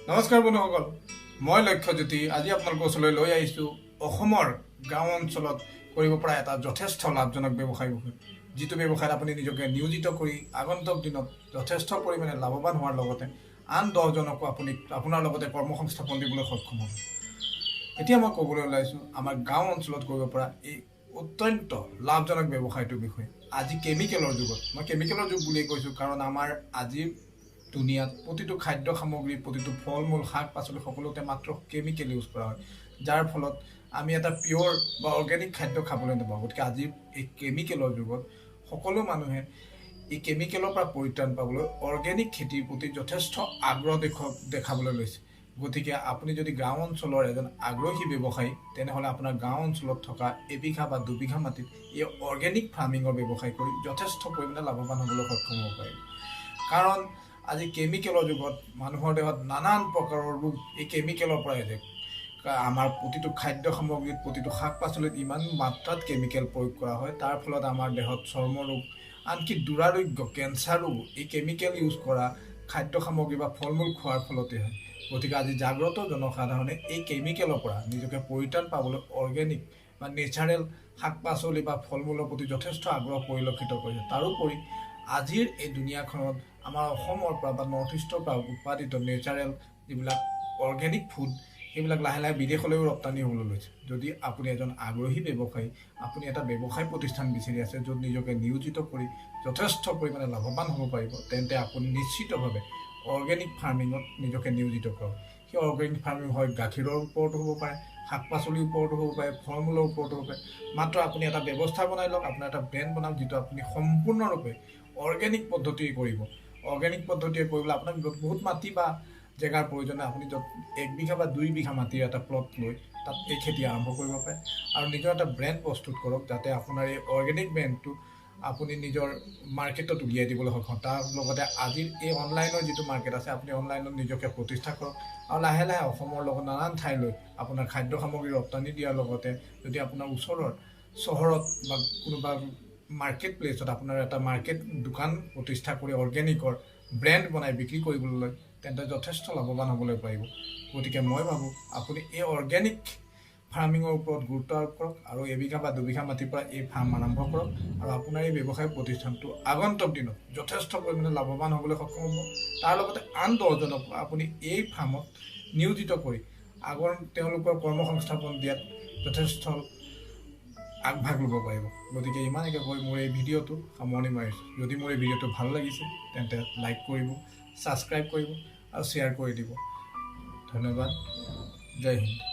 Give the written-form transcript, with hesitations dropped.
নমস্কাৰ বন্ধুসকল, মই লক্ষ্য জ্যোতি আজি আপোনালোকৰ ওচৰলৈ লৈ আহিছোঁ অসমৰ গাঁও অঞ্চলত কৰিব পৰা এটা যথেষ্ট লাভজনক ব্যৱসায়ৰ বিষয়ে, যিটো ব্যৱসায়ত আপুনি নিজকে নিয়োজিত কৰি আগন্তুক দিনত যথেষ্ট পৰিমাণে লাভৱান হোৱাৰ লগতে আন 10জনকো আপুনি আপোনাৰ লগতে কৰ্মসংস্থাপন দিবলৈ সক্ষম হ'ব। এতিয়া মই ক'বলৈ ওলাইছোঁ আমাৰ গাঁও অঞ্চলত কৰিব পৰা এই অত্যন্ত লাভজনক ব্যৱসায়টোৰ বিষয়ে। আজি কেমিকেলৰ যুগত, মই কেমিকেলৰ যুগ বুলিয়েই কৈছোঁ কাৰণ আমাৰ আজিৰ দুনিয়াত প্ৰতিটো খাদ্য সামগ্ৰী, প্ৰতিটো ফল মূল, শাক পাচলি সকলোতে মাত্ৰ কেমিকেল ইউজ কৰা হয়, যাৰ ফলত আমি এটা পিয়'ৰ বা অৰ্গেনিক খাদ্য খাবলৈ নাপাওঁ। গতিকে আজিৰ এই কেমিকেলৰ যুগত সকলো মানুহে এই কেমিকেলৰ পৰা পৰিত্ৰাণ পাবলৈ অৰ্গেনিক খেতিৰ প্ৰতি যথেষ্ট আগ্ৰহ দেখাবলৈ লৈছে। গতিকে আপুনি যদি গাঁও অঞ্চলৰ এজন আগ্ৰহী ব্যৱসায়ী, তেনেহ'লে আপোনাৰ গাঁও অঞ্চলত থকা এবিঘা বা দুবিঘা মাটিত এই অৰ্গেনিক ফাৰ্মিঙৰ ব্যৱসায় কৰি যথেষ্ট পৰিমাণে লাভৱান হ'বলৈ সক্ষম হ'ব পাৰিব। কাৰণ আজি কেমিকেলৰ যুগত মানুহৰ দেহত নানান প্ৰকাৰৰ ৰোগ এই কেমিকেলৰ পৰাই যায়। আমাৰ প্ৰতিটো খাদ্য সামগ্ৰীত, প্ৰতিটো শাক পাচলিত ইমান মাত্ৰাত কেমিকেল প্ৰয়োগ কৰা হয়, তাৰ ফলত আমাৰ দেহত চৰ্ম ৰোগ, আনকি দুৰাৰোগ্য কেঞ্চাৰ ৰোগ এই কেমিকেল ইউজ কৰা খাদ্য সামগ্ৰী বা ফল মূল খোৱাৰ ফলতে হয়। গতিকে আজি জাগ্ৰত জনসাধাৰণে এই কেমিকেলৰ পৰা নিজকে পৰিত্ৰাণ পাবলৈ অৰ্গেনিক বা নেচাৰেল শাক পাচলি বা ফল মূলৰ প্ৰতি যথেষ্ট আগ্ৰহ পৰিলক্ষিত কৰিছে। তাৰোপৰি আজিৰ এই দুনিয়াখনত আমাৰ অসমৰ পৰা বা নৰ্থ ইষ্টৰ পৰা উৎপাদিত নেচাৰেল যিবিলাক অৰ্গেনিক ফুড, সেইবিলাক লাহে লাহে বিদেশলৈও ৰপ্তানি হ'বলৈ লৈছে। যদি আপুনি এজন আগ্ৰহী ব্যৱসায়ী, আপুনি এটা ব্যৱসায় প্ৰতিষ্ঠান বিচাৰি আছে য'ত নিজকে নিয়োজিত কৰি যথেষ্ট পৰিমাণে লাভৱান হ'ব পাৰিব, তেন্তে আপুনি নিশ্চিতভাৱে অৰ্গেনিক ফাৰ্মিঙত নিজকে নিয়োজিত কৰক। সেই অৰ্গেনিক ফাৰ্মিং হয় গাখীৰৰ ওপৰতো হ'ব পাৰে, শাক পাচলিৰ ওপৰতো হ'ব পাৰে, ফল মূলৰ ওপৰতো হ'ব পাৰে। মাত্ৰ আপুনি এটা ব্যৱস্থা বনাই লওক, আপোনাৰ এটা ব্ৰেণ্ড বনাওক, যিটো আপুনি সম্পূৰ্ণৰূপে অৰ্গেনিক পদ্ধতিৰে কৰিব। অৰ্গেনিক পদ্ধতিৰে কৰিবলৈ আপোনাক বহুত মাটি বা জেগাৰ প্ৰয়োজন। আপুনি য'ত 1 বিঘা বা 2 বিঘা মাটিৰ এটা প্লট লৈ তাত এই খেতি আৰম্ভ কৰিব পাৰে আৰু নিজৰ এটা ব্ৰেণ্ড প্ৰস্তুত কৰক, যাতে আপোনাৰ এই অৰ্গেনিক ব্ৰেণ্ডটো আপুনি নিজৰ মাৰ্কেটত উলিয়াই দিবলৈ সক্ষম। তাৰ লগতে আজিৰ এই অনলাইনৰ যিটো মাৰ্কেট আছে, আপুনি অনলাইনত নিজকে প্ৰতিষ্ঠা কৰক আৰু লাহে লাহে অসমৰ লগত নানান ঠাইলৈ আপোনাৰ খাদ্য সামগ্ৰী ৰপ্তানি দিয়াৰ লগতে যদি আপোনাৰ ওচৰৰ চহৰত বা কোনোবা মাৰ্কেট প্লেচত আপোনাৰ এটা মাৰ্কেট দোকান প্ৰতিষ্ঠা কৰি অৰ্গেনিকৰ ব্ৰেণ্ড বনাই বিক্ৰী কৰিবলৈ লয়, তেন্তে যথেষ্ট লাভৱান হ'বলৈ পাৰিব। গতিকে মই ভাবোঁ আপুনি এই অৰ্গেনিক ফাৰ্মিঙৰ ওপৰত গুৰুত্ব আৰোপ কৰক আৰু এবিঘা বা দুবিঘা মাটিৰ পৰা এই ফাৰ্ম আৰম্ভ কৰক আৰু আপোনাৰ এই ব্যৱসায় প্ৰতিষ্ঠানটো আগন্তুক দিনত যথেষ্ট পৰিমাণে লাভৱান হ'বলৈ সক্ষম হ'ব। তাৰ লগতে আন 10জনকো আপুনি এই ফাৰ্মত নিয়োজিত কৰি তেওঁলোকৰ কৰ্মসংস্থাপন দিয়াত যথেষ্ট আগভাগ ল'ব পাৰিব। গতিকে ইমানকে কৈ মোৰ এই ভিডিঅ'টো সামৰণি মাৰিছোঁ। যদি মোৰ এই ভিডিঅ'টো ভাল লাগিছে তেন্তে লাইক কৰিব, ছাবস্ক্ৰাইব কৰিব আৰু শ্বেয়াৰ কৰি দিব। ধন্যবাদ। জয় হিন্দ।